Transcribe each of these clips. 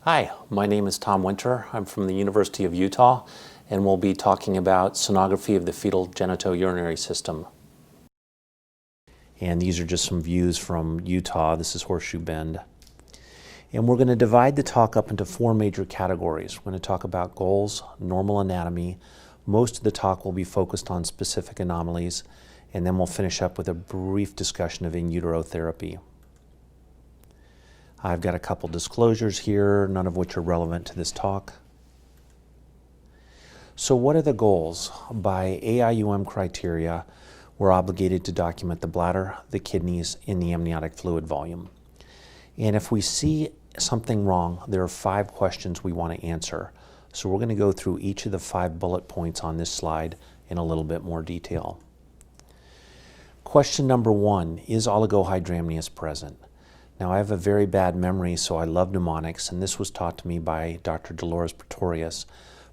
Hi, my name is Tom Winter. I'm from the University of Utah, and we'll be talking about sonography of the fetal genitourinary system. And these are just some views from Utah. This is Horseshoe Bend. And we're going to divide the talk up into four major categories. We're going to talk about goals, normal anatomy. Most of the talk will be focused on specific anomalies, and then we'll finish up with a brief discussion of in utero therapy. I've got a couple disclosures here, none of which are relevant to this talk. So what are the goals? By AIUM criteria, we're obligated to document the bladder, the kidneys, and the amniotic fluid volume. And if we see something wrong, there are 5 questions we want to answer. So we're going to go through each of the 5 bullet points on this slide in a little bit more detail. Question number 1, is Oligohydramnios present? Now, I have a very bad memory, so I love mnemonics, and this was taught to me by Dr. Dolores Pretorius.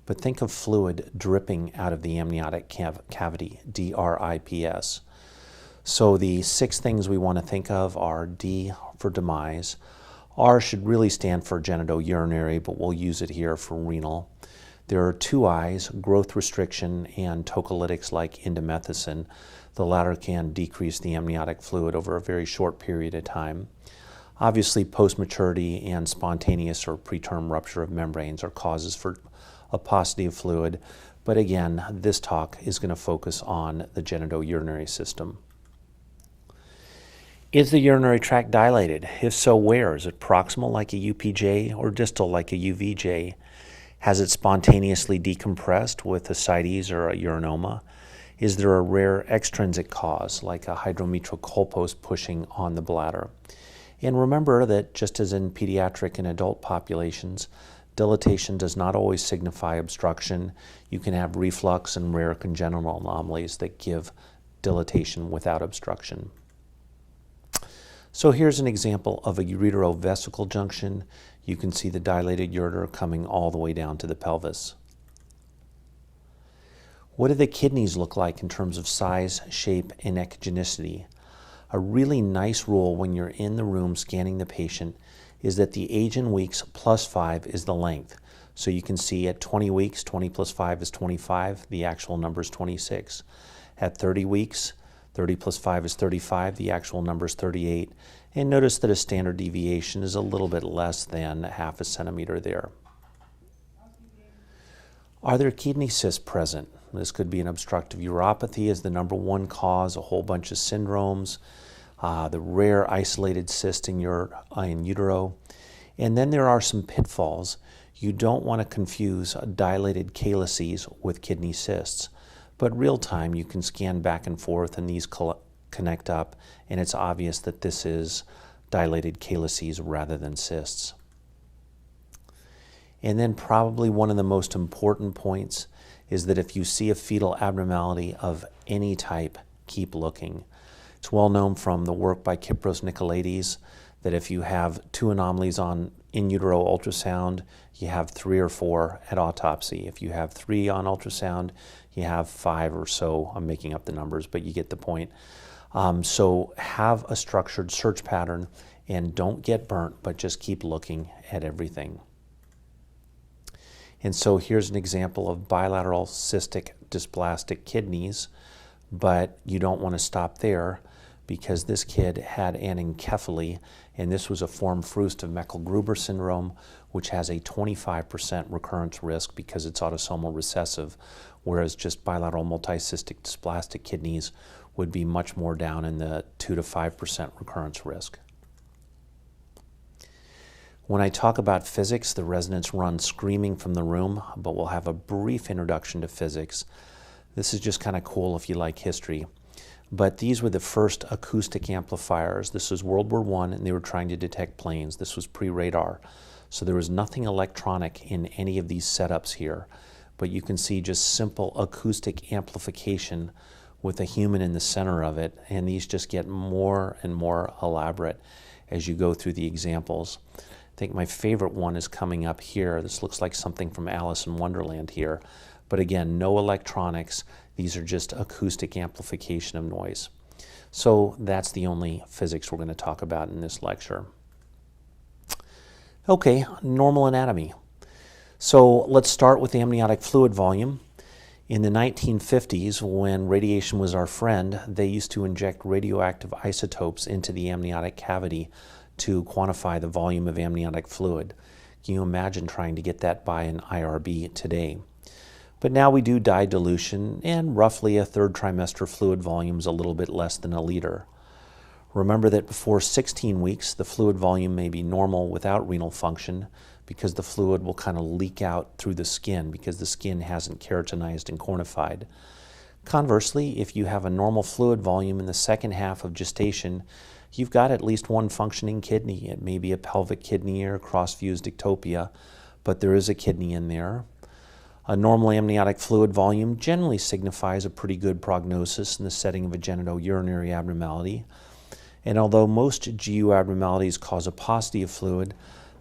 But think of fluid dripping out of the amniotic cavity, DRIPS. So the 6 things we want to think of are D for demise. R should really stand for genitourinary, but we'll use it here for renal. There are 2 I's, growth restriction and tocolytics like indomethacin. The latter can decrease the amniotic fluid over a very short period of time. Obviously, post-maturity and spontaneous or preterm rupture of membranes are causes for a paucity of fluid, but again, this talk is going to focus on the genitourinary system. Is the urinary tract dilated? If so, where? Is it proximal like a UPJ or distal like a UVJ? Has it spontaneously decompressed with ascites or a urinoma? Is there a rare extrinsic cause like a hydrometrial colpos pushing on the bladder? And remember that just as in pediatric and adult populations, dilatation does not always signify obstruction. You can have reflux and rare congenital anomalies that give dilatation without obstruction. So here's an example of a uretero-vesical junction. You can see the dilated ureter coming all the way down to the pelvis. What do the kidneys look like in terms of size, shape, and echogenicity? A really nice rule when you're in the room scanning the patient is that the age in weeks plus 5 is the length. So you can see at 20 weeks, 20 plus 5 is 25, the actual number is 26. At 30 weeks, 30 plus 5 is 35, the actual number is 38. And notice that a standard deviation is a little bit less than ½ a centimeter there. Are there kidney cysts present? This could be an obstructive uropathy as the number 1 cause, a whole bunch of syndromes, the rare isolated cyst in utero. And then there are some pitfalls. You don't want to confuse dilated calyces with kidney cysts. But real time, you can scan back and forth and these connect up, and it's obvious that this is dilated calyces rather than cysts. And then probably one of the most important points is that if you see a fetal abnormality of any type, keep looking. It's well known from the work by Kypros Nicolaides that if you have 2 anomalies on in utero ultrasound, you have 3 or 4 at autopsy. If you have 3 on ultrasound, you have 5 or so. I'm making up the numbers, but you get the point. So have a structured search pattern and don't get burnt, but just keep looking at everything. And so here's an example of bilateral cystic dysplastic kidneys, but you don't want to stop there because this kid had anencephaly, and this was a form fruste of Meckel-Gruber syndrome, which has a 25% recurrence risk because it's autosomal recessive, whereas just bilateral multicystic dysplastic kidneys would be much more down in the 2 to 5% recurrence risk. When I talk about physics, the residents run screaming from the room, but we'll have a brief introduction to physics. This is just kind of cool if you like history. But these were the first acoustic amplifiers. This was World War I, and they were trying to detect planes. This was pre-radar. So there was nothing electronic in any of these setups here. But you can see just simple acoustic amplification with a human in the center of it, and these just get more and more elaborate as you go through the examples. I think my favorite one is coming up here. This looks like something from Alice in Wonderland here. But again, no electronics. These are just acoustic amplification of noise. So that's the only physics we're going to talk about in this lecture. Okay, normal anatomy. So let's start with the amniotic fluid volume. In the 1950s, when radiation was our friend, they used to inject radioactive isotopes into the amniotic cavity to quantify the volume of amniotic fluid. Can you imagine trying to get that by an IRB today? But now we do dye dilution, and roughly a third trimester fluid volume is a little bit less than a liter. Remember that before 16 weeks, the fluid volume may be normal without renal function because the fluid will kind of leak out through the skin because the skin hasn't keratinized and cornified. Conversely, if you have a normal fluid volume in the second half of gestation, you've got at least one functioning kidney. It may be a pelvic kidney or cross-fused ectopia, but there is a kidney in there. A normal amniotic fluid volume generally signifies a pretty good prognosis in the setting of a genitourinary abnormality. And although most GU abnormalities cause a paucity of fluid,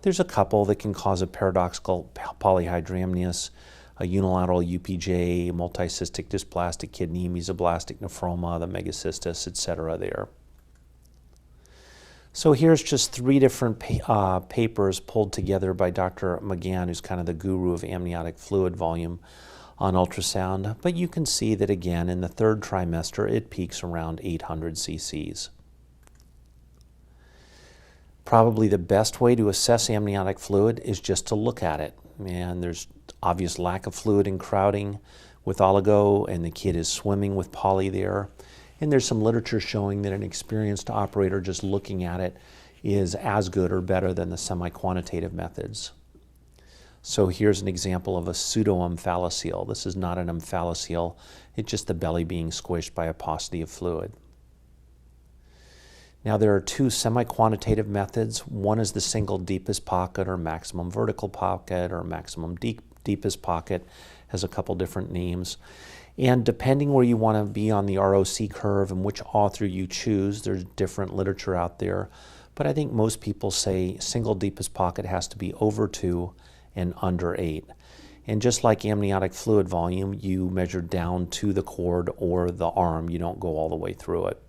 there's a couple that can cause a paradoxical polyhydramnios, a unilateral UPJ, multicystic dysplastic kidney, mesoblastic nephroma, the megacystis, etc. there. So here's just 3 different papers pulled together by Dr. McGann, who's kind of the guru of amniotic fluid volume on ultrasound. But you can see that again in the third trimester it peaks around 800 cc's. Probably the best way to assess amniotic fluid is just to look at it. And there's obvious lack of fluid in crowding with oligo, and the kid is swimming with poly there. And there's some literature showing that an experienced operator just looking at it is as good or better than the semi-quantitative methods. So here's an example of a pseudo-omphalocele. This is not an omphalocele, it's just the belly being squished by a paucity of fluid. Now there are 2 semi-quantitative methods. One is the single deepest pocket or maximum vertical pocket or maximum deepest pocket, has a couple different names. And depending where you want to be on the ROC curve and which author you choose, there's different literature out there. But I think most people say single deepest pocket has to be over 2 and under 8. And just like amniotic fluid volume, you measure down to the cord or the arm. You don't go all the way through it.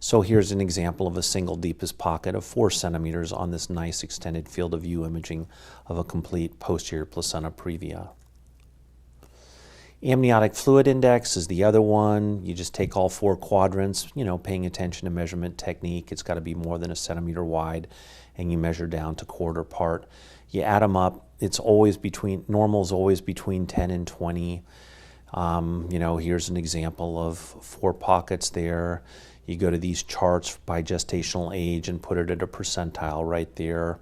So here's an example of a single deepest pocket of 4 centimeters on this nice extended field of view imaging of a complete posterior placenta previa. Amniotic fluid index is the other one. You just take all 4 quadrants, paying attention to measurement technique. It's got to be more than a centimeter wide, and you measure down to quarter part. You add them up. It's always normal is always between 10 and 20. Here's an example of 4 pockets there. You go to these charts by gestational age and put it at a percentile right there.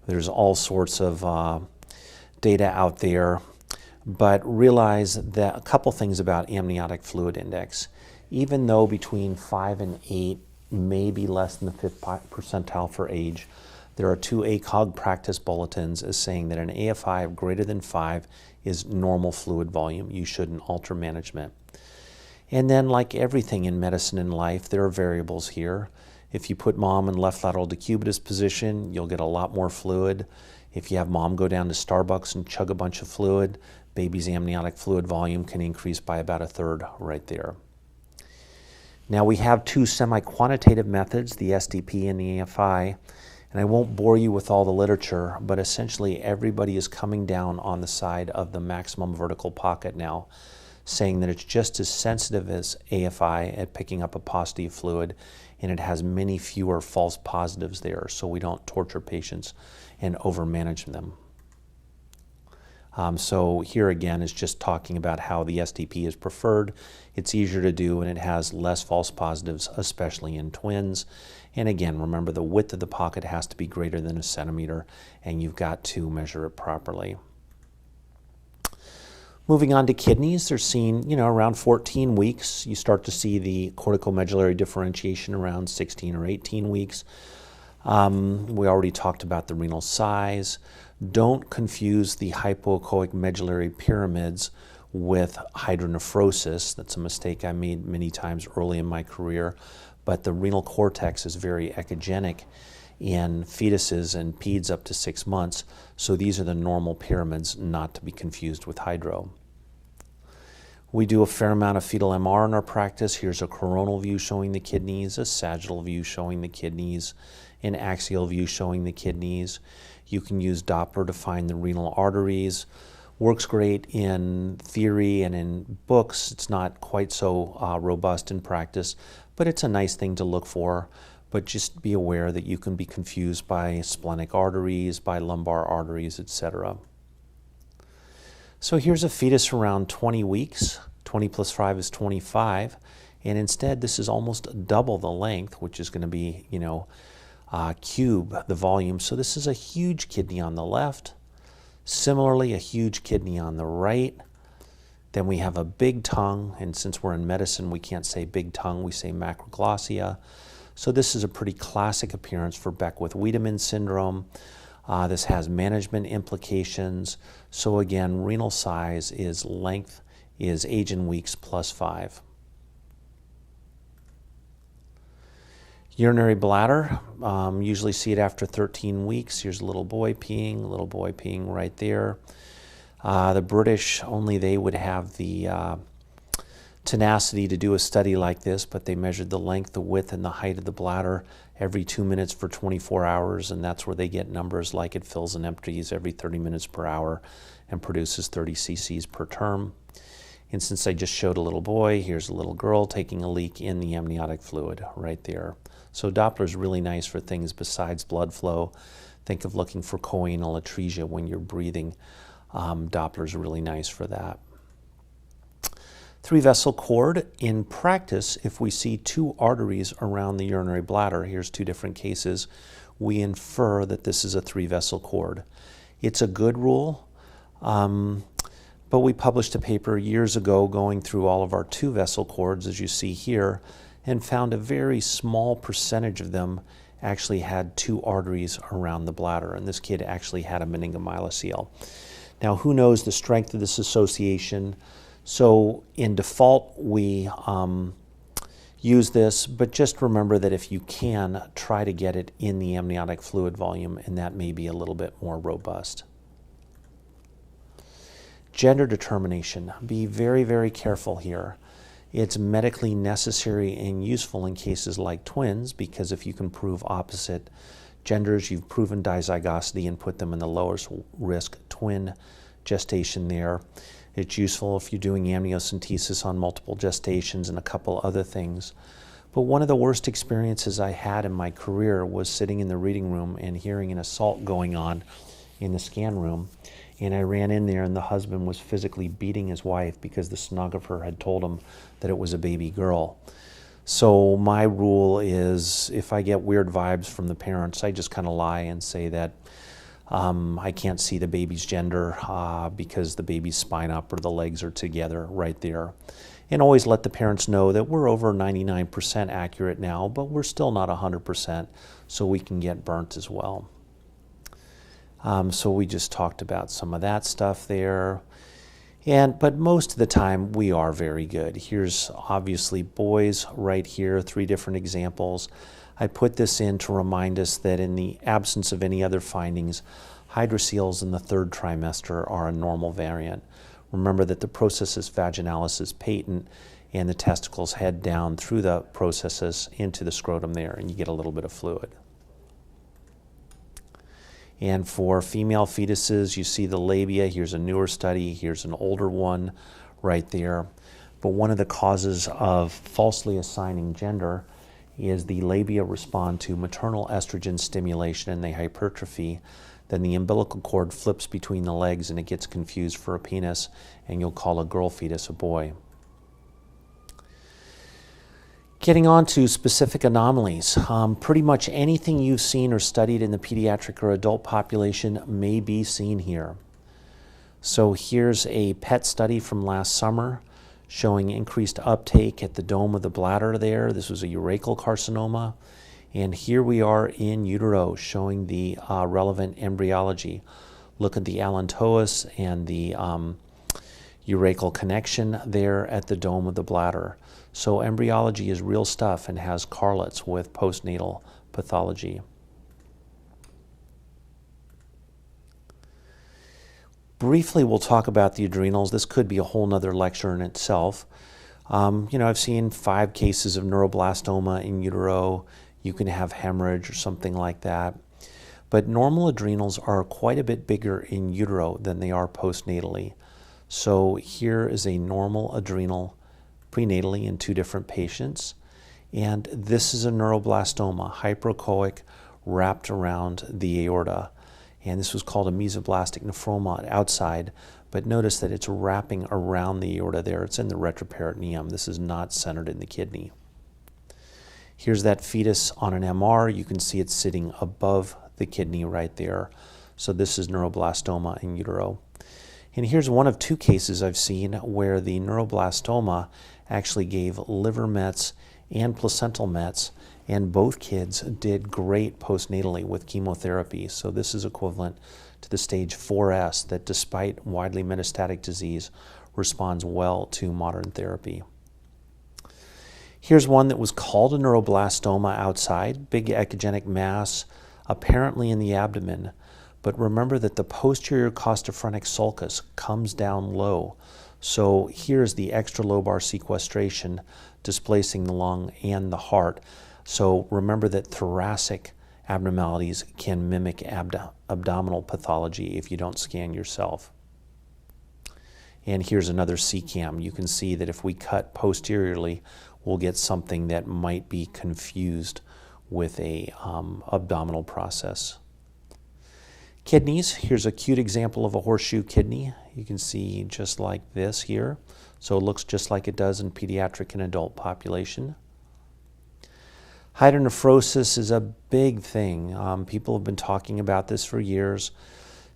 There's all sorts of data out there, but realize that a couple things about amniotic fluid index. Even though between 5 and 8 may be less than the 5th percentile for age, there are 2 ACOG practice bulletins as saying that an AFI of greater than 5 is normal fluid volume. You shouldn't alter management. And then, like everything in medicine and life, there are variables here. If you put mom in left lateral decubitus position, you'll get a lot more fluid. If you have mom go down to Starbucks and chug a bunch of fluid, baby's amniotic fluid volume can increase by about 1/3 right there. Now we have 2 semi-quantitative methods, the SDP and the AFI, and I won't bore you with all the literature, but essentially everybody is coming down on the side of the maximum vertical pocket now, saying that it's just as sensitive as AFI at picking up a paucity of fluid, and it has many fewer false positives there, so we don't torture patients and overmanage them. So here again is just talking about how the SDP is preferred. It's easier to do and it has less false positives, especially in twins. And again, remember the width of the pocket has to be greater than a centimeter, and you've got to measure it properly. Moving on to kidneys, they're seen, around 14 weeks. You start to see the corticomedullary differentiation around 16 or 18 weeks. We already talked about the renal size. Don't confuse the hypoechoic medullary pyramids with hydronephrosis. That's a mistake I made many times early in my career, but the renal cortex is very echogenic in fetuses and peds up to 6 months, so these are the normal pyramids, not to be confused with hydro. We do a fair amount of fetal MR in our practice. Here's a coronal view showing the kidneys, a sagittal view showing the kidneys, in axial view showing the kidneys. You can use Doppler to find the renal arteries. Works great in theory and in books. It's not quite so robust in practice, but it's a nice thing to look for. But just be aware that you can be confused by splenic arteries, by lumbar arteries, etc. So here's a fetus around 20 weeks. 20 plus 5 is 25. And instead, this is almost double the length, which is going to be, cube the volume. So this is a huge kidney on the left. Similarly, a huge kidney on the right. Then we have a big tongue. And since we're in medicine, we can't say big tongue. We say macroglossia. So this is a pretty classic appearance for Beckwith-Wiedemann syndrome. This has management implications. So again, renal size is length is age in weeks plus 5. Urinary bladder, usually see it after 13 weeks. Here's a little boy peeing right there. The British, only they would have the tenacity to do a study like this, but they measured the length, the width, and the height of the bladder every 2 minutes for 24 hours, and that's where they get numbers like it fills and empties every 30 minutes per hour and produces 30 cc's per term. And since I just showed a little boy, here's a little girl taking a leak in the amniotic fluid right there. So Doppler is really nice for things besides blood flow. Think of looking for choanal atresia when you're breathing. Doppler is really nice for that. 3-vessel cord. In practice, if we see 2 arteries around the urinary bladder, here's 2 different cases, we infer that this is a 3-vessel cord. It's a good rule, but we published a paper years ago going through all of our 2-vessel cords, as you see here, and found a very small percentage of them actually had 2 arteries around the bladder, and this kid actually had a meningomyelocele. Now, who knows the strength of this association? So in default, we use this, but just remember that if you can, try to get it in the amniotic fluid volume, and that may be a little bit more robust. Gender determination. Be very, very careful here. It's medically necessary and useful in cases like twins, because if you can prove opposite genders, you've proven dizygosity and put them in the lowest risk twin gestation there. It's useful if you're doing amniocentesis on multiple gestations and a couple other things. But one of the worst experiences I had in my career was sitting in the reading room and hearing an assault going on in the scan room. And I ran in there and the husband was physically beating his wife because the sonographer had told him that it was a baby girl. So my rule is if I get weird vibes from the parents, I just kind of lie and say that I can't see the baby's gender because the baby's spine up or the legs are together right there. And always let the parents know that we're over 99% accurate now, but we're still not 100%, so we can get burnt as well. So we just talked about some of that stuff there. But most of the time we are very good. Here's obviously boys right here, 3 different examples. I put this in to remind us that in the absence of any other findings, hydroceles in the 3rd trimester are a normal variant. Remember that the processus vaginalis is patent and the testicles head down through the processus into the scrotum there, and you get a little bit of fluid. And for female fetuses, you see the labia. Here's a newer study. Here's an older one right there. But one of the causes of falsely assigning gender is the labia respond to maternal estrogen stimulation and they hypertrophy. Then the umbilical cord flips between the legs and it gets confused for a penis, and you'll call a girl fetus a boy. Getting on to specific anomalies, pretty much anything you've seen or studied in the pediatric or adult population may be seen here. So here's a PET study from last summer showing increased uptake at the dome of the bladder there. This was a urachal carcinoma. And here we are in utero showing the relevant embryology. Look at the allantois and the urachal connection there at the dome of the bladder. So embryology is real stuff and has correlates with postnatal pathology. Briefly, we'll talk about the adrenals. This could be a whole nother lecture in itself. I've seen 5 cases of neuroblastoma in utero. you can have hemorrhage or something like that. But normal adrenals are quite a bit bigger in utero than they are postnatally. So here is a normal adrenal prenatally in 2 different patients. And this is a neuroblastoma, hyperechoic, wrapped around the aorta. And this was called a Mesoblastic Nephroma outside, but notice that it's wrapping around the aorta there. It's in the retroperitoneum. This is not centered in the kidney. Here's that fetus on an MR. You can see it's sitting above the kidney right there. So this is neuroblastoma in utero. And here's one of 2 cases I've seen where the neuroblastoma actually gave liver mets and placental mets, and both kids did great postnatally with chemotherapy. So this is equivalent to the stage 4S that, despite widely metastatic disease, responds well to modern therapy. Here's one that was called a neuroblastoma outside, big echogenic mass, apparently in the abdomen. But remember that the posterior costophrenic sulcus comes down low. So here's the extralobar sequestration displacing the lung and the heart. So remember that thoracic abnormalities can mimic abdominal pathology if you don't scan yourself. And here's another CCAM. You can see that if we cut posteriorly, we'll get something that might be confused with a abdominal process. Kidneys, here's a cute example of a horseshoe kidney. You can see just like this here. So it looks just like it does in pediatric and adult population. Hydronephrosis is a big thing. People have been talking about this for years.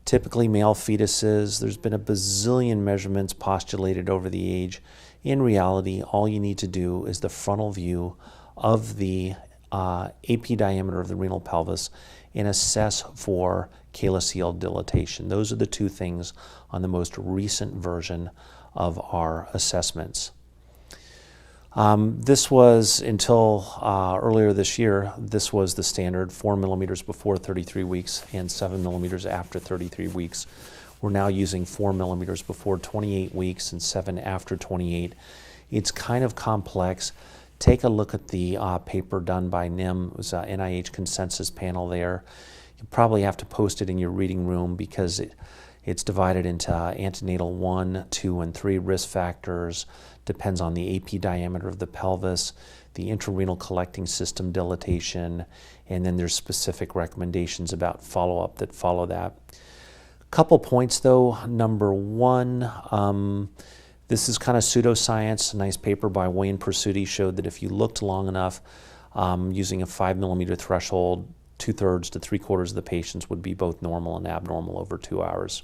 Typically male fetuses, there's been a bazillion measurements postulated over the age. In reality, all you need to do is the frontal view of the AP diameter of the renal pelvis and assess for calyceal dilatation. Those are the 2 things on the most recent version of our assessments. This was, until earlier this year, this was the standard, 4 millimeters before 33 weeks and 7 millimeters after 33 weeks. We're now using 4 millimeters before 28 weeks and 7 after 28. It's kind of complex. Take a look at the paper done by NIM. It was an NIH consensus panel there. You probably have to post it in your reading room because it's divided into antenatal 1, 2, and 3 risk factors. Depends on the AP diameter of the pelvis, the intrarenal collecting system dilatation, and then there's specific recommendations about follow-up that follow that. Couple points though. Number 1, this is kind of pseudoscience. A nice paper by Wayne Persutti showed that if you looked long enough, using a 5 millimeter threshold, 2/3 to 3/4 of the patients would be both normal and abnormal over 2 hours.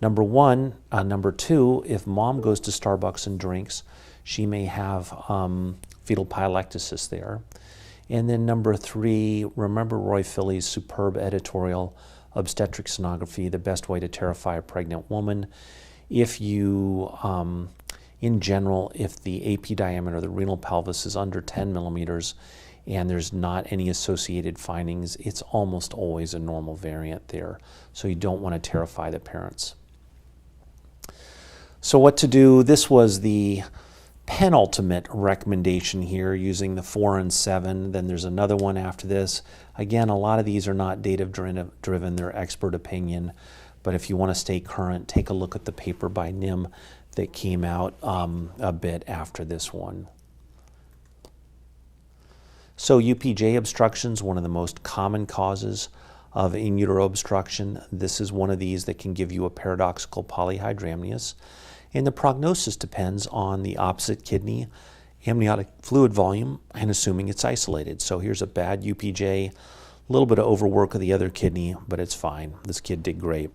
Number 2, if mom goes to Starbucks and drinks, she may have fetal pyelectasis there. And then number 3, remember Roy Philly's superb editorial, Obstetric Sonography, the best way to terrify a pregnant woman. If you, in general, if the AP diameter of the renal pelvis is under 10 millimeters and there's not any associated findings, it's almost always a normal variant there. So you don't want to terrify the parents. So what to do? This was the penultimate recommendation here using the 4 and 7. Then there's another one after this. Again, a lot of these are not data-driven, they're expert opinion. But if you want to stay current, take a look at the paper by NIM that came out a bit after this one. So UPJ obstructions, one of the most common causes of in utero obstruction. This is one of these that can give you a paradoxical polyhydramnios. And the prognosis depends on the opposite kidney, amniotic fluid volume, and assuming it's isolated. So here's a bad UPJ, a little bit of overwork of the other kidney, but it's fine. This kid did great.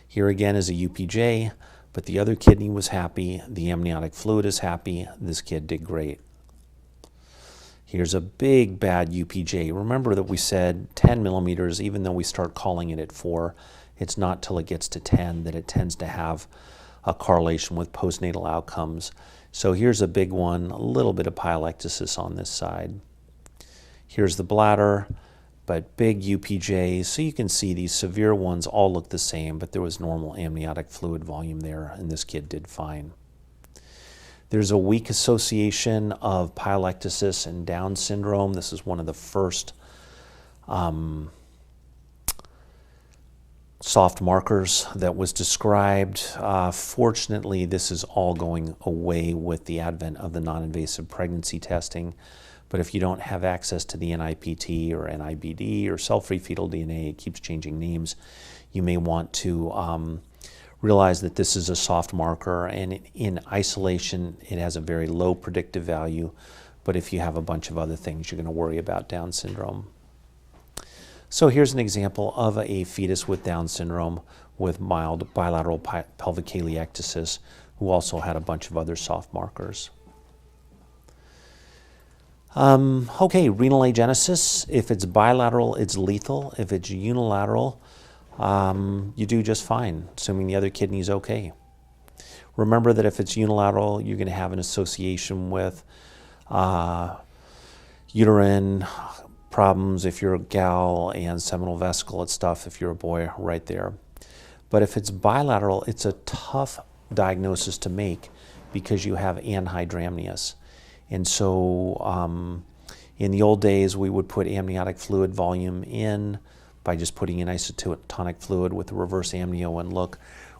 Here again is a UPJ, but the other kidney was happy. The amniotic fluid is happy. This kid did great. Here's a big bad UPJ. Remember that we said 10 millimeters, even though we start calling it at 4, it's not till it gets to 10 that it tends to have a correlation with postnatal outcomes. So here's a big one, a little bit of pyelectasis on this side. Here's the bladder, but big UPJs. So you can see these severe ones all look the same, but there was normal amniotic fluid volume there, and this kid did fine. There's a weak association of pyelectasis and Down syndrome. This is one of the first soft markers that was described. Fortunately, this is all going away with the advent of the non-invasive pregnancy testing. But if you don't have access to the NIPT or NIBD or cell-free fetal DNA, it keeps changing names, you may want to realize that this is a soft marker, and in isolation it has a very low predictive value, but if you have a bunch of other things, you're going to worry about Down syndrome. So here's an example of a fetus with Down syndrome with mild bilateral pelvic caliectasis who also had a bunch of other soft markers. Okay, renal agenesis. If it's bilateral, it's lethal. If it's unilateral, you do just fine, assuming the other kidney is okay. Remember that if it's unilateral, you're going to have an association with uterine problems if you're a gal, and seminal vesicles stuff if you're a boy, right there. But if it's bilateral, it's a tough diagnosis to make because you have anhydramnios. And so in the old days, we would put amniotic fluid volume in by just putting in isotonic fluid with the reverse amnio and look.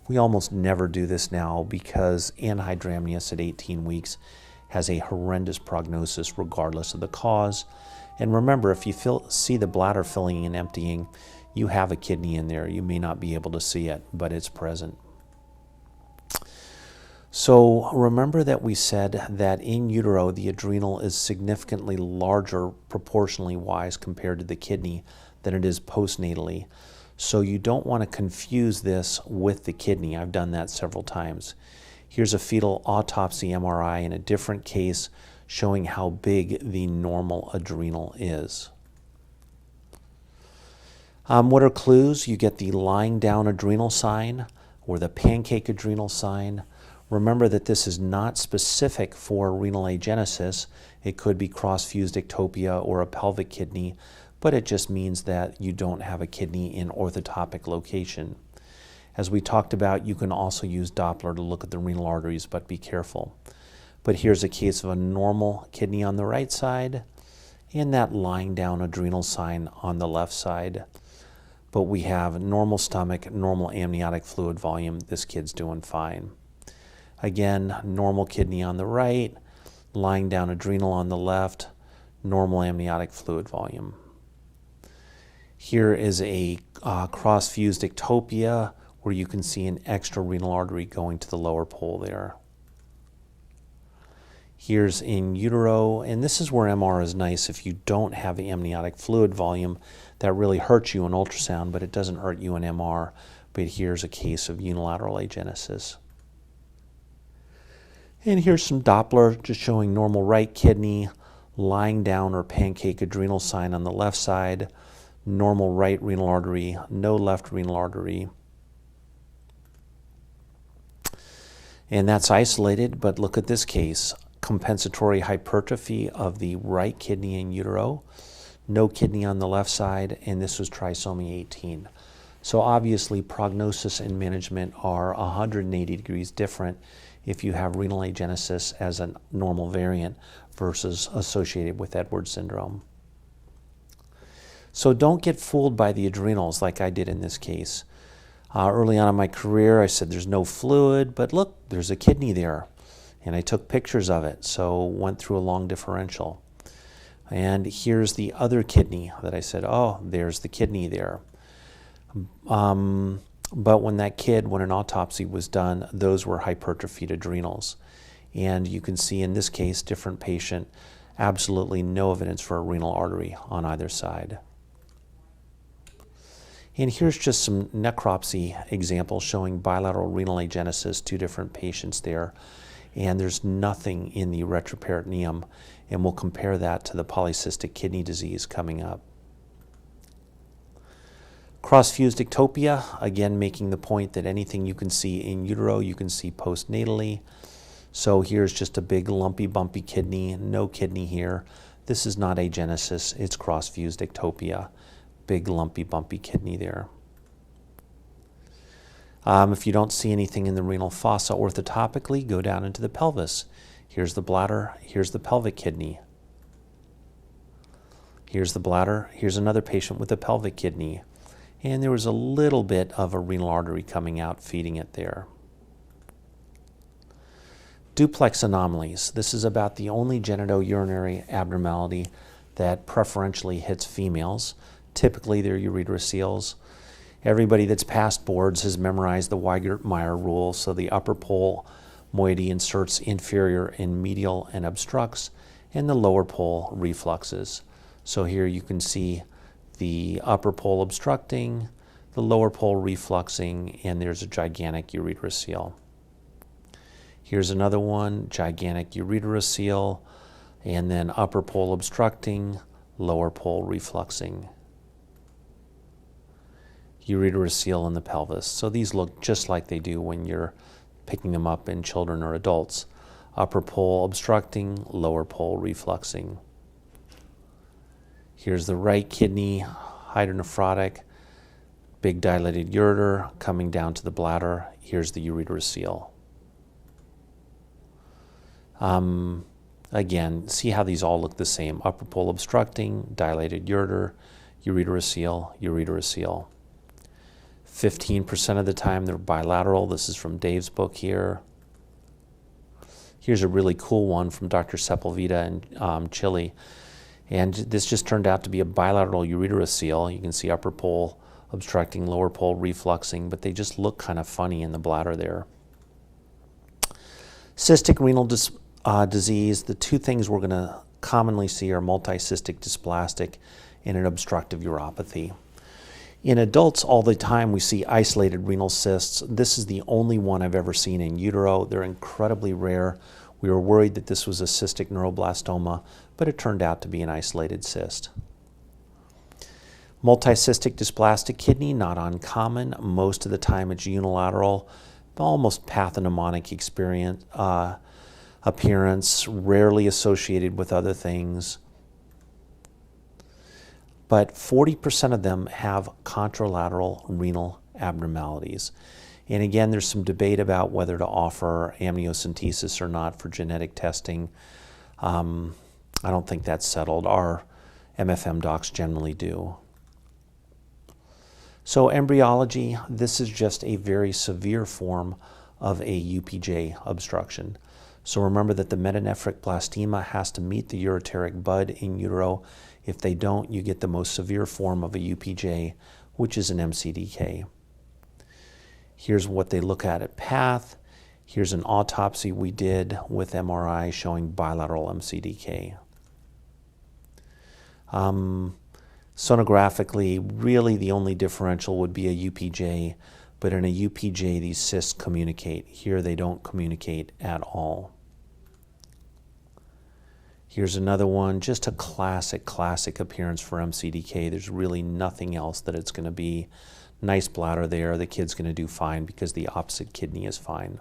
We almost never do this now because anhydramnios at 18 weeks has a horrendous prognosis regardless of the cause. And remember, if you see the bladder filling and emptying, you have a kidney in there. You may not be able to see it, but it's present. So remember that we said that in utero, the adrenal is significantly larger proportionally wise compared to the kidney than it is postnatally. So you don't want to confuse this with the kidney. I've done that several times. Here's a fetal autopsy MRI in a different case showing how big the normal adrenal is. What are clues? You get the lying down adrenal sign or the pancake adrenal sign. Remember that this is not specific for renal agenesis. It could be cross-fused ectopia or a pelvic kidney, but it just means that you don't have a kidney in orthotopic location. As we talked about, you can also use Doppler to look at the renal arteries, but be careful. But here's a case of a normal kidney on the right side and that lying down adrenal sign on the left side. But we have normal stomach, normal amniotic fluid volume. This kid's doing fine. Again, normal kidney on the right, lying down adrenal on the left, normal amniotic fluid volume. Here is a cross-fused ectopia where you can see an extra renal artery going to the lower pole there. Here's in utero, and this is where MR is nice. If you don't have the amniotic fluid volume, that really hurts you in ultrasound, but it doesn't hurt you in MR. But here's a case of unilateral agenesis. And here's some Doppler just showing normal right kidney, lying down or pancake adrenal sign on the left side, normal right renal artery, no left renal artery. And that's isolated, but look at this case. Compensatory hypertrophy of the right kidney in utero, no kidney on the left side, and this was trisomy 18. So obviously prognosis and management are 180 degrees different if you have renal agenesis as a normal variant versus associated with Edwards syndrome. So don't get fooled by the adrenals like I did in this case. Early on in my career, I said there's no fluid, but look, there's a kidney there. And I took pictures of it, so went through a long differential. And here's the other kidney that I said, oh, there's the kidney there. But when an autopsy was done, those were hypertrophied adrenals. And you can see in this case, different patient, absolutely no evidence for a renal artery on either side. And here's just some necropsy examples showing bilateral renal agenesis, 2 different patients there. And there's nothing in the retroperitoneum, and we'll compare that to the polycystic kidney disease coming up. Cross-fused ectopia, again making the point that anything you can see in utero, you can see postnatally. So here's just a big lumpy bumpy kidney, no kidney here. This is not agenesis, it's cross-fused ectopia. Big lumpy bumpy kidney there. If you don't see anything in the renal fossa orthotopically, go down into the pelvis. Here's the bladder, here's the pelvic kidney. Here's the bladder, here's another patient with a pelvic kidney. And there was a little bit of a renal artery coming out, feeding it there. Duplex anomalies. This is about the only genitourinary abnormality that preferentially hits females. Typically, they're ureteroceles. Everybody that's passed boards has memorized the Weigert-Meyer rule, so the upper pole moiety inserts inferior and medial and obstructs, and the lower pole refluxes. So here you can see the upper pole obstructing, the lower pole refluxing, and there's a gigantic ureterocele. Here's another one, gigantic ureterocele, and then upper pole obstructing, lower pole refluxing. Ureterocele in the pelvis. So these look just like they do when you're picking them up in children or adults. Upper pole obstructing, lower pole refluxing. Here's the right kidney, hydronephrotic, big dilated ureter coming down to the bladder. Here's the ureterocele. Again, see how these all look the same. Upper pole obstructing, dilated ureter, ureterocele, ureterocele. 15% of the time they're bilateral. This is from Dave's book here. Here's a really cool one from Dr. Sepulveda in Chile. And this just turned out to be a bilateral ureterocele. You can see upper pole obstructing, lower pole refluxing, but they just look kind of funny in the bladder there. Cystic renal disease, the two things we're going to commonly see are multicystic dysplastic and an obstructive uropathy. In adults, all the time we see isolated renal cysts. This is the only one I've ever seen in utero. They're incredibly rare. We were worried that this was a cystic neuroblastoma, but it turned out to be an isolated cyst. Multicystic dysplastic kidney, not uncommon. Most of the time it's unilateral, almost pathognomonic appearance, rarely associated with other things. But 40% of them have contralateral renal abnormalities. And again, there's some debate about whether to offer amniocentesis or not for genetic testing. I don't think that's settled. Our MFM docs generally do. So embryology, this is just a very severe form of a UPJ obstruction. So remember that the metanephric blastema has to meet the ureteric bud in utero. If they don't, you get the most severe form of a UPJ, which is an MCDK. Here's what they look at path. Here's an autopsy we did with MRI showing bilateral MCDK. Sonographically, really the only differential would be a UPJ, but in a UPJ these cysts communicate. Here they don't communicate at all. Here's another one, just a classic appearance for MCDK. There's really nothing else that it's going to be. Nice bladder there. The kid's going to do fine because the opposite kidney is fine.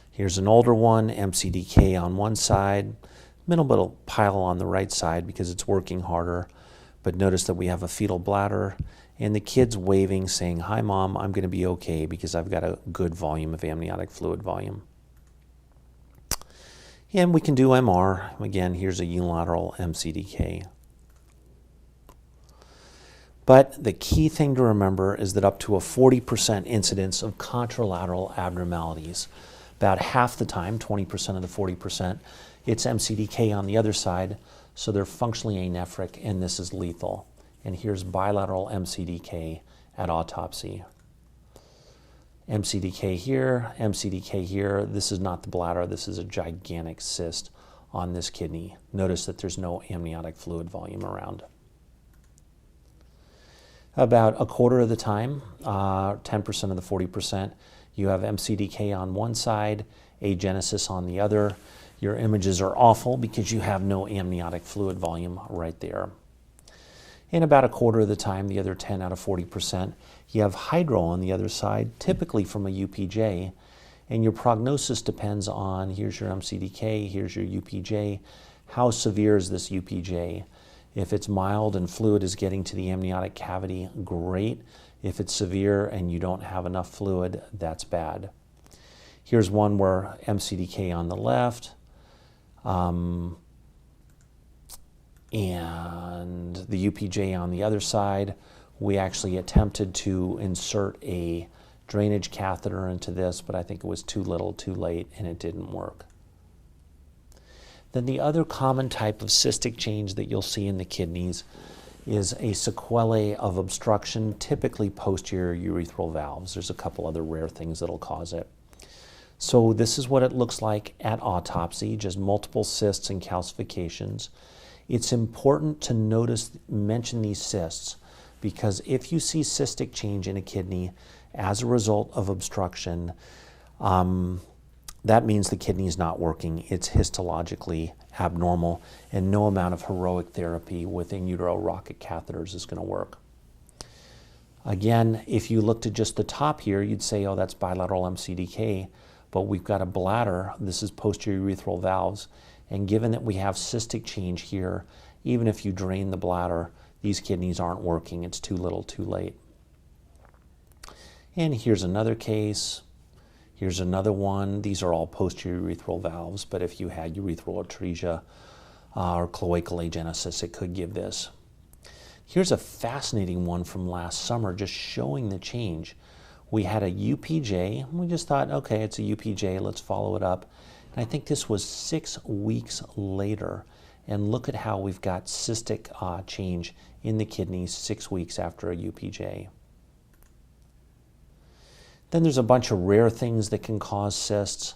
Here's an older one, MCDK on one side, minimal pile on the right side because it's working harder. But notice that we have a fetal bladder and the kid's waving saying, "Hi mom, I'm going to be okay because I've got a good volume of amniotic fluid volume." And we can do MR. Again, here's a unilateral MCDK. But the key thing to remember is that up to a 40% incidence of contralateral abnormalities. About half the time, 20% of the 40%, it's MCDK on the other side, so they're functionally anephric, and this is lethal. And here's bilateral MCDK at autopsy. MCDK here. This is not the bladder. This is a gigantic cyst on this kidney. Notice that there's no amniotic fluid volume around. About a quarter of the time, 10% of the 40%, you have MCDK on one side, agenesis on the other. Your images are awful because you have no amniotic fluid volume right there. And about a quarter of the time, the other 10 out of 40%, you have hydro on the other side, typically from a UPJ, and your prognosis depends on, here's your MCDK, here's your UPJ, how severe is this UPJ? If it's mild and fluid is getting to the amniotic cavity, great. If it's severe and you don't have enough fluid, that's bad. Here's one where MCDK on the left, and the UPJ on the other side. We actually attempted to insert a drainage catheter into this, but I think it was too little, too late, and it didn't work. Then the other common type of cystic change that you'll see in the kidneys is a sequelae of obstruction, typically posterior urethral valves. There's a couple other rare things that'll cause it. So this is what it looks like at autopsy, just multiple cysts and calcifications. It's important to mention these cysts, because if you see cystic change in a kidney as a result of obstruction, that means the kidney is not working. It's histologically abnormal, and no amount of heroic therapy with in utero rocket catheters is going to work. Again, if you looked at just the top here, you'd say, oh, that's bilateral MCDK, but we've got a bladder. This is posterior urethral valves, and given that we have cystic change here, even if you drain the bladder, these kidneys aren't working. It's too little, too late. And here's another case. Here's another one. These are all posterior urethral valves, but if you had urethral atresia or cloacal agenesis, it could give this. Here's a fascinating one from last summer, just showing the change. We had a UPJ, and we just thought, okay, it's a UPJ, let's follow it up. And I think this was 6 weeks later, and look at how we've got cystic change in the kidneys 6 weeks after a UPJ. Then there's a bunch of rare things that can cause cysts.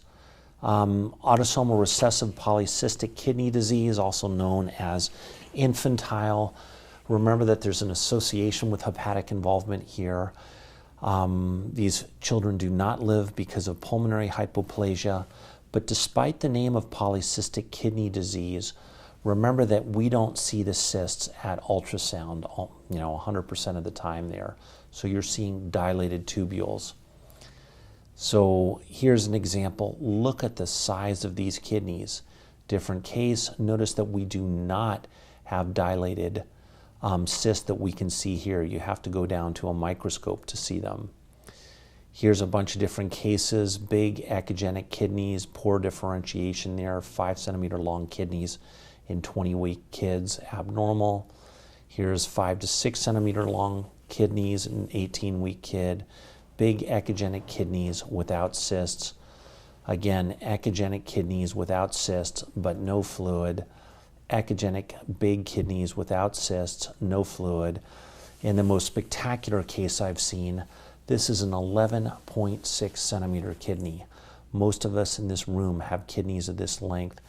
Autosomal recessive polycystic kidney disease, also known as infantile. Remember that there's an association with hepatic involvement here. These children do not live because of pulmonary hypoplasia, but despite the name of polycystic kidney disease, remember that we don't see the cysts at ultrasound, 100% of the time there. So you're seeing dilated tubules. So here's an example. Look at the size of these kidneys. Different case. Notice that we do not have dilated cysts that we can see here. You have to go down to a microscope to see them. Here's a bunch of different cases. Big echogenic kidneys, poor differentiation there, 5 centimeter long kidneys in 20-week kids, abnormal. Here's 5 to 6 centimeter long kidneys in an 18-week kid. Big echogenic kidneys without cysts. Again, echogenic kidneys without cysts, but no fluid. Echogenic big kidneys without cysts, no fluid. And the most spectacular case I've seen, this is an 11.6 centimeter kidney. Most of us in this room have kidneys of this length.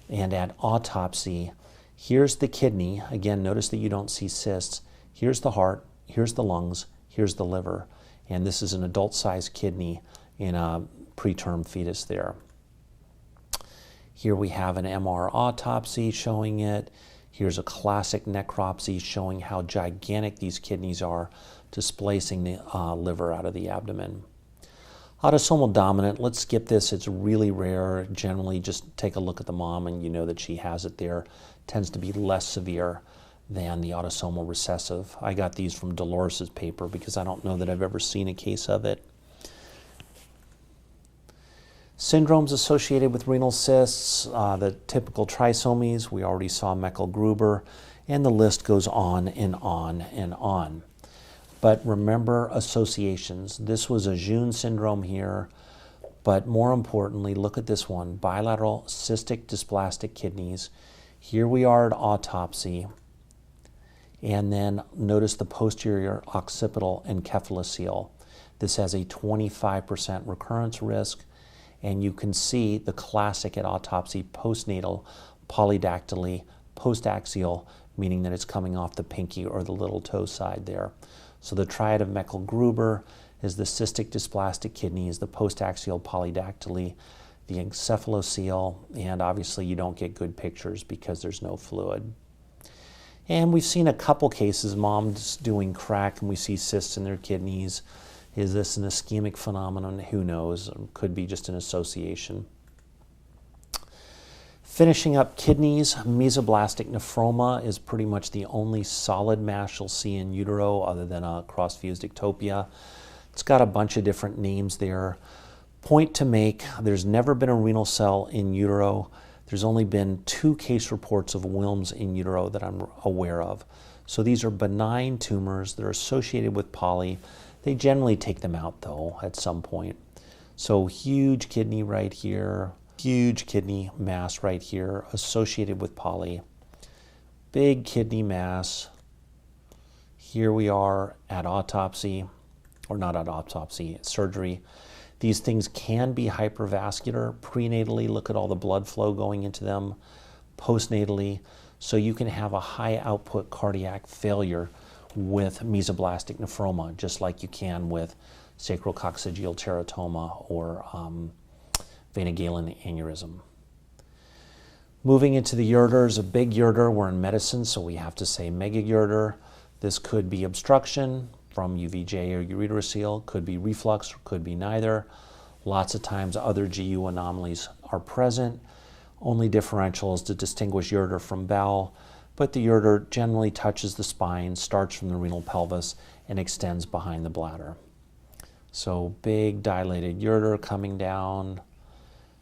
And at autopsy, here's the kidney. Again, notice that you don't see cysts. Here's the heart, here's the lungs, here's the liver. And this is an adult-sized kidney in a preterm fetus there. Here we have an MR autopsy showing it. Here's a classic necropsy showing how gigantic these kidneys are, displacing the liver out of the abdomen. Autosomal dominant, let's skip this. It's really rare. Generally, just take a look at the mom and you know that she has it there. Tends to be less severe than the autosomal recessive. I got these from Dolores's paper because I don't know that I've ever seen a case of it. Syndromes associated with renal cysts, the typical trisomies, we already saw Meckel-Gruber, and the list goes on and on and on. But remember associations. This was a Jeune syndrome here, but more importantly, look at this one, bilateral cystic dysplastic kidneys. Here we are at autopsy. And then notice the posterior occipital and cephalocele. This has a 25% recurrence risk, and you can see the classic at autopsy postnatal polydactyly, postaxial, meaning that it's coming off the pinky or the little toe side there. So the triad of Meckel-Gruber is the cystic dysplastic kidneys, the postaxial polydactyly, the cephalocele, and obviously you don't get good pictures because there's no fluid. And we've seen a couple cases, moms doing crack and we see cysts in their kidneys. Is this an ischemic phenomenon? Who knows? It could be just an association. Finishing up kidneys, mesoblastic nephroma is pretty much the only solid mass you'll see in utero other than a cross-fused ectopia. It's got a bunch of different names there, Point to make, there's never been a renal cell in utero. There's only been 2 case reports of Wilms in utero that I'm aware of. So these are benign tumors. They're associated with poly. They generally take them out though at some point. So huge kidney right here, huge kidney mass right here associated with poly. Big kidney mass. Here we are at autopsy, or not at autopsy, surgery. These things can be hypervascular. Prenatally, look at all the blood flow going into them. Postnatally, so you can have a high output cardiac failure with mesoblastic nephroma, just like you can with sacrococcygeal teratoma or vena Galen aneurysm. Moving into the ureters, a big ureter, we're in medicine, so we have to say megaureter. This could be obstruction from UVJ or ureterocele, could be reflux, or could be neither. Lots of times other GU anomalies are present. Only differential is to distinguish ureter from bowel, but the ureter generally touches the spine, starts from the renal pelvis, and extends behind the bladder. So big dilated ureter coming down,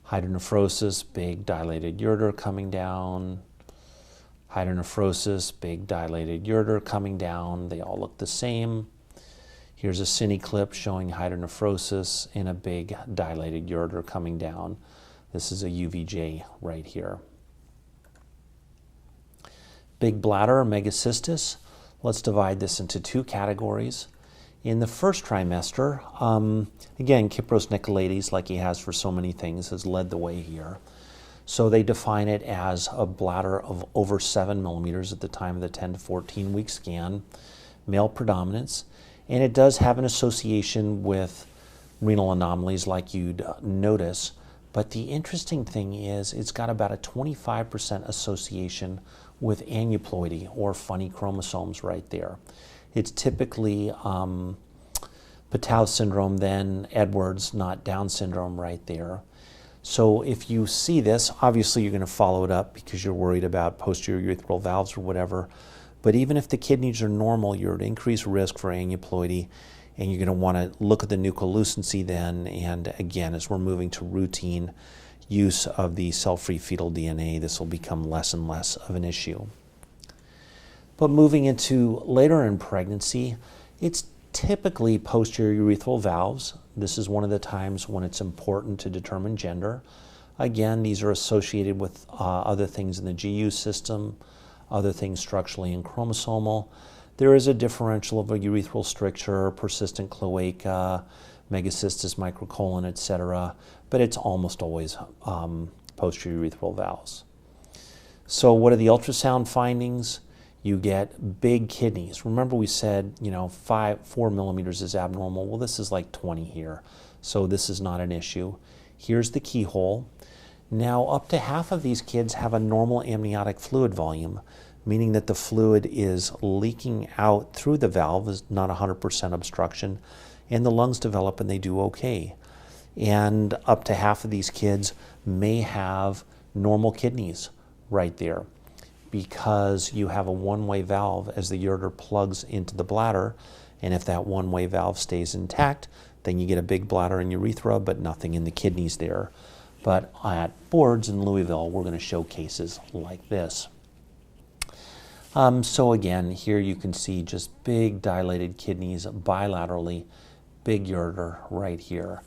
hydronephrosis, big dilated ureter coming down, hydronephrosis, big dilated ureter coming down. They all look the same. Here's a cine clip showing hydronephrosis in a big dilated ureter coming down. This is a UVJ right here. Big bladder, megacystis. Let's divide this into 2 categories. In the first trimester, again, Kypros Nicolaides, like he has for so many things, has led the way here. So they define it as a bladder of over 7 millimeters at the time of the 10 to 14 week scan, male predominance, and it does have an association with renal anomalies like you'd notice, but the interesting thing is it's got about a 25% association with aneuploidy or funny chromosomes right there. It's typically Patau syndrome, then Edwards, not Down syndrome right there. So if you see this, obviously you're going to follow it up because you're worried about posterior urethral valves or whatever. But even if the kidneys are normal, you're at increased risk for aneuploidy, and you're going to want to look at the nucleolucency then. And again, as we're moving to routine use of the cell-free fetal DNA, this will become less and less of an issue. But moving into later in pregnancy, it's typically posterior urethral valves. This is one of the times when it's important to determine gender. Again, these are associated with other things in the GU system, other things structurally and chromosomal. There is a differential of a urethral stricture, persistent cloaca, megacystis microcolon, etc., but it's almost always posterior urethral valves. So what are the ultrasound findings? You get big kidneys. Remember we said, 4 millimeters is abnormal. Well, this is like 20 here, so this is not an issue. Here's the keyhole. Now, up to half of these kids have a normal amniotic fluid volume, meaning that the fluid is leaking out through the valve, is not 100% obstruction, and the lungs develop and they do okay. And up to half of these kids may have normal kidneys right there because you have a one-way valve as the ureter plugs into the bladder, and if that one-way valve stays intact, then you get a big bladder and urethra, but nothing in the kidneys there. But at boards in Louisville, we're going to show cases like this. So again, here you can see just big dilated kidneys bilaterally, big ureter right here.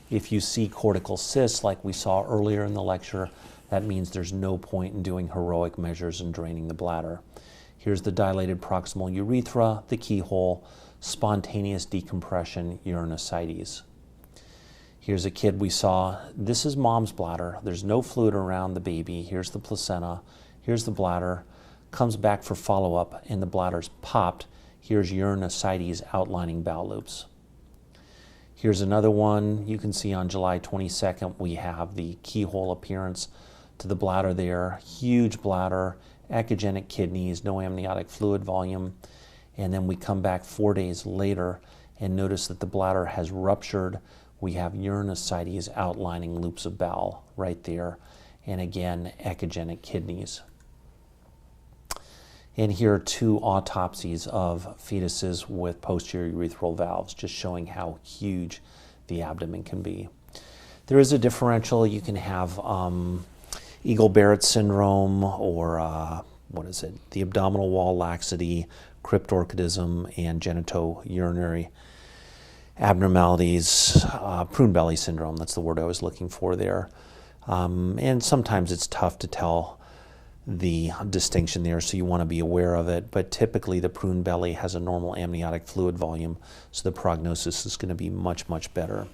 If you see cortical cysts like we saw earlier in the lecture, that means there's no point in doing heroic measures and draining the bladder. Here's the dilated proximal urethra, the keyhole, spontaneous decompression, urinary. Here's a kid we saw. This is mom's bladder. There's no fluid around the baby. Here's the placenta. Here's the bladder. Comes back for follow-up, and the bladder's popped. Here's urinary outlining bowel loops. Here's another one. You can see on July 22nd, we have the keyhole appearance to the bladder there. Huge bladder, echogenic kidneys, no amniotic fluid volume. And then we come back 4 days later and notice that the bladder has ruptured. We have urinary outlining loops of bowel right there. And again, echogenic kidneys. And here are 2 autopsies of fetuses with posterior urethral valves, just showing how huge the abdomen can be. There is a differential. You can have Eagle-Barrett syndrome or the abdominal wall laxity, cryptorchidism, and genitourinary abnormalities, prune belly syndrome, that's the word I was looking for there. And sometimes it's tough to tell the distinction there, so you want to be aware of it. But typically the prune belly has a normal amniotic fluid volume, so the prognosis is going to be much, much better.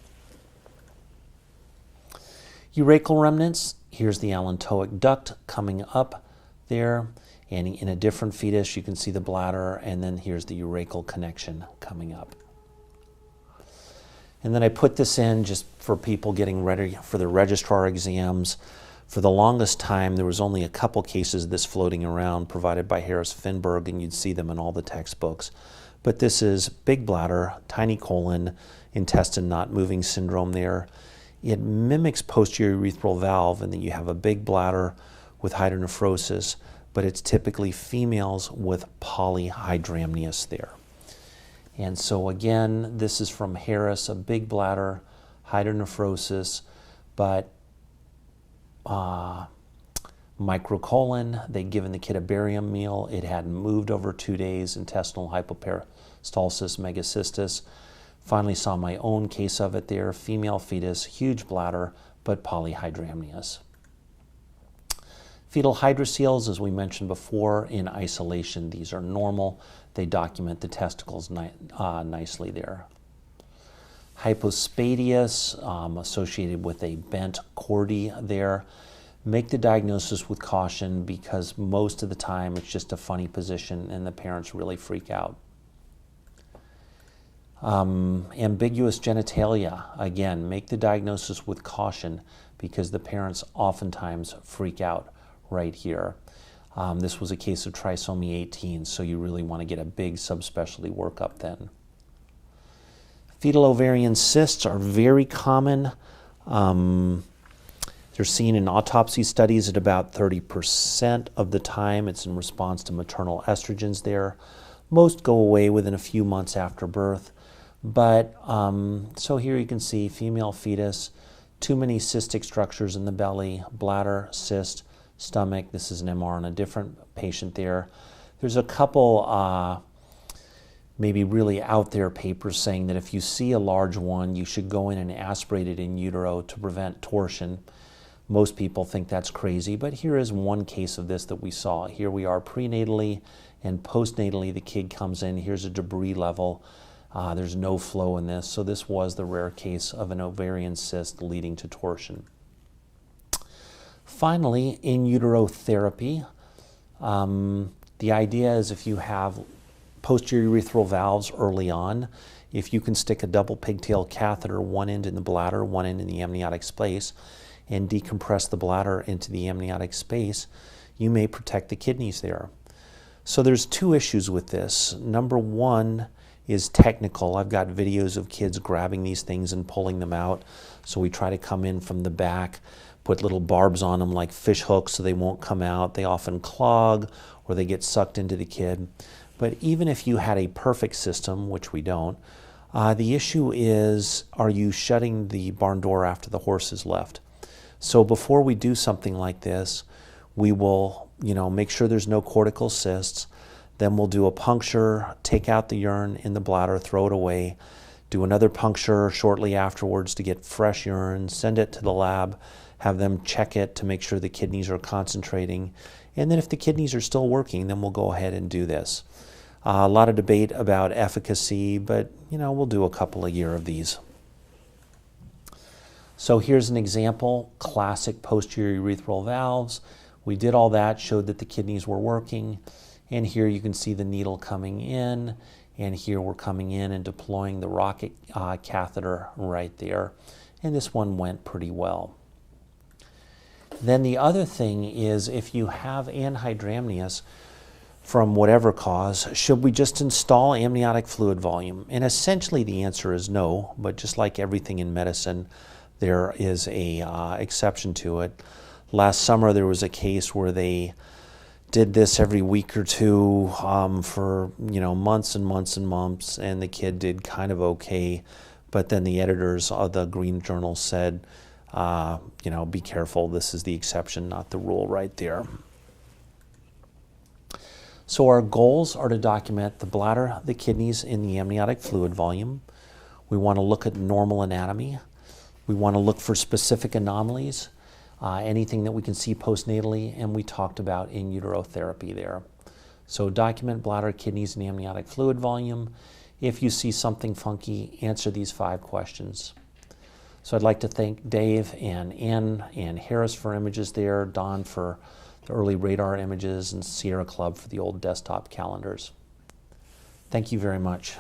Urachal remnants, here's the allantoic duct coming up there, and in a different fetus you can see the bladder, and then here's the urachal connection coming up. And then I put this in just for people getting ready for the registrar exams. For the longest time, there was only a couple cases of this floating around provided by Harris Finberg, and you'd see them in all the textbooks. But this is big bladder, tiny colon, intestine not moving syndrome there. It mimics posterior urethral valve in that you have a big bladder with hydronephrosis, but it's typically females with polyhydramnios there. And so again, this is from Harris, a big bladder, hydronephrosis, but microcolon. They'd given the kid a barium meal. It hadn't moved over 2 days, intestinal hypoperistalsis, megacystis. Finally saw my own case of it there, female fetus, huge bladder, but polyhydramnios. Fetal hydroceles, as we mentioned before, in isolation, these are normal. They document the testicles nicely there. Hypospadias, associated with a bent chordae there. Make the diagnosis with caution because most of the time it's just a funny position and the parents really freak out. Ambiguous genitalia, again, make the diagnosis with caution because the parents oftentimes freak out right here. This was a case of trisomy 18, so you really want to get a big subspecialty workup then. Fetal ovarian cysts are very common. They're seen in autopsy studies at about 30% of the time. It's in response to maternal estrogens there. Most go away within a few months after birth. But so here you can see female fetus, too many cystic structures in the belly, bladder, cyst, stomach. This is an MR on a different patient there. There's a couple maybe really out there papers saying that if you see a large one, you should go in and aspirate it in utero to prevent torsion. Most people think that's crazy, but here is one case of this that we saw. Here we are prenatally and postnatally. The kid comes in. Here's a debris level. There's no flow in this, so this was the rare case of an ovarian cyst leading to torsion. Finally, in utero therapy, the idea is if you have posterior urethral valves early on, if you can stick a double pigtail catheter, one end in the bladder, one end in the amniotic space, and decompress the bladder into the amniotic space, you may protect the kidneys there. So there's two issues with this. Number one is technical. I've got videos of kids grabbing these things and pulling them out. So we try to come in from the back, put little barbs on them like fish hooks so they won't come out. They often clog or they get sucked into the kid. But even if you had a perfect system, which we don't, the issue is, are you shutting the barn door after the horse is left? So before we do something like this, we will, make sure there's no cortical cysts. Then we'll do a puncture, take out the urine in the bladder, throw it away, do another puncture shortly afterwards to get fresh urine, send it to the lab, have them check it to make sure the kidneys are concentrating. And then if the kidneys are still working, then we'll go ahead and do this. A lot of debate about efficacy, but we'll do a couple a year of these. So here's an example, classic posterior urethral valves. We did all that, showed that the kidneys were working. And here you can see the needle coming in, and here we're coming in and deploying the rocket catheter right there. And this one went pretty well. Then the other thing is, if you have anhydramnios from whatever cause, should we just install amniotic fluid volume? And essentially the answer is no, but just like everything in medicine, there is a exception to it. Last summer there was a case where they did this every week or two for months and months and months, and the kid did kind of okay, but then the editors of the Green Journal said Be careful. This is the exception, not the rule right there. So our goals are to document the bladder, the kidneys, and the amniotic fluid volume. We want to look at normal anatomy. We want to look for specific anomalies, anything that we can see postnatally, and we talked about in utero therapy there. So document bladder, kidneys, and amniotic fluid volume. If you see something funky, answer these 5 questions. So I'd like to thank Dave and Ann and Harris for images there, Don for the early radar images, and Sierra Club for the old desktop calendars. Thank you very much.